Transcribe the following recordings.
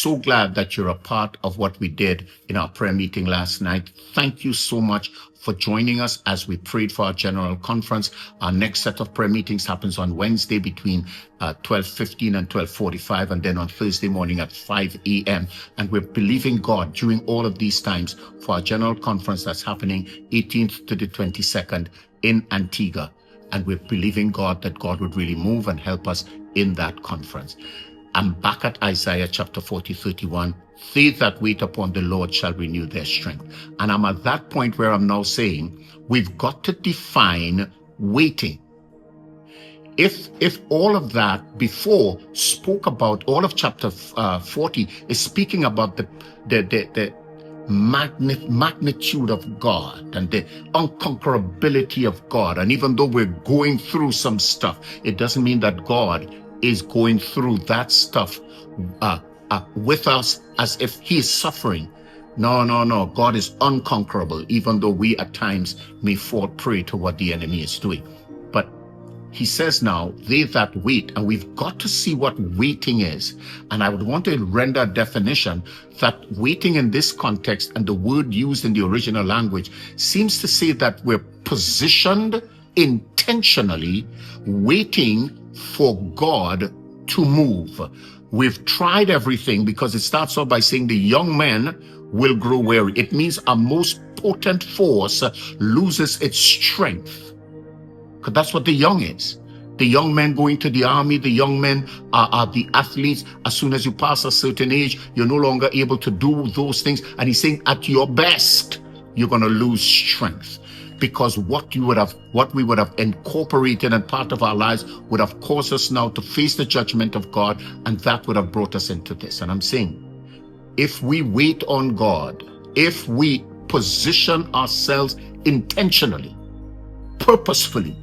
so glad that you're a part of what we did in our prayer meeting last night. Thank you so much for joining us as we prayed for our general conference. Our next set of prayer meetings happens on Wednesday between 12:15 and 12:45, and then on Thursday morning at 5 a.m. And we're believing God during all of these times for our general conference that's happening 18th to the 22nd in Antigua. And we're believing God that God would really move and help us in that conference. I'm back at Isaiah chapter 40:31. They that wait upon the Lord shall renew their strength. And I'm at that point where I'm now saying we've got to define waiting. If all of that before spoke about, all of chapter 40 is speaking about the magnitude of God and the unconquerability of God. And even though we're going through some stuff, it doesn't mean that God is going through that stuff with us as if he is suffering. No. God is unconquerable, even though we at times may fall prey to what the enemy is doing. But he says now, they that wait, and we've got to see what waiting is. And I would want to render a definition that waiting in this context, and the word used in the original language, seems to say that we're positioned intentionally, waiting for God to move. We've tried everything, because it starts off by saying the young men will grow weary. It means a most potent force loses its strength. Because that's what the young is. The young men going to the army, the young men are the athletes. As soon as you pass a certain age, you're no longer able to do those things. And he's saying at your best, you're going to lose strength. Because what we would have incorporated and part of our lives would have caused us now to face the judgment of God, and that would have brought us into this. And I'm saying, if we wait on God, if we position ourselves intentionally, purposefully,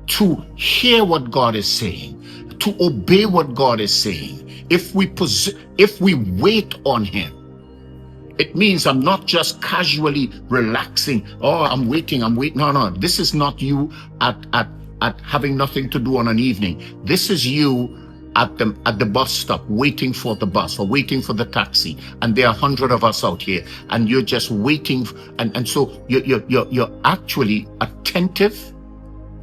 to hear what God is saying, to obey what God is saying, if we wait on him, it means I'm not just casually relaxing. Oh, I'm waiting. No. This is not you at having nothing to do on an evening. This is you at the bus stop, waiting for the bus or waiting for the taxi. And there are 100 of us out here, and you're just waiting. And so you're actually attentive.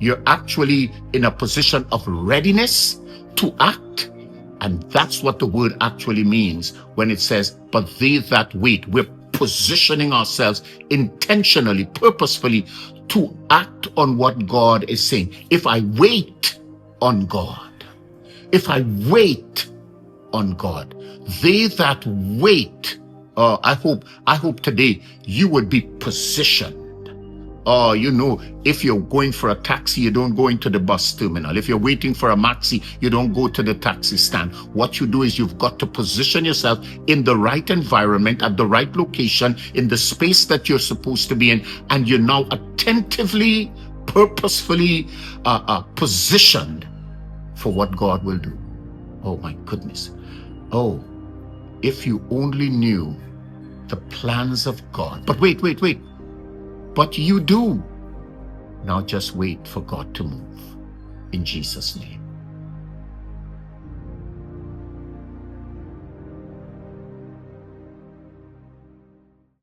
You're actually in a position of readiness to act. And that's what the word actually means when it says, but they that wait. We're positioning ourselves intentionally, purposefully to act on what God is saying. If I wait on God, they that wait, I hope today you would be positioned. If you're going for a taxi, you don't go into the bus terminal. If you're waiting for a maxi, you don't go to the taxi stand. What you do is you've got to position yourself in the right environment, at the right location, in the space that you're supposed to be in, and you're now attentively, purposefully positioned for what God will do. Oh my goodness. Oh, if you only knew the plans of God. But wait. But you do. Now just wait for God to move. In Jesus' name.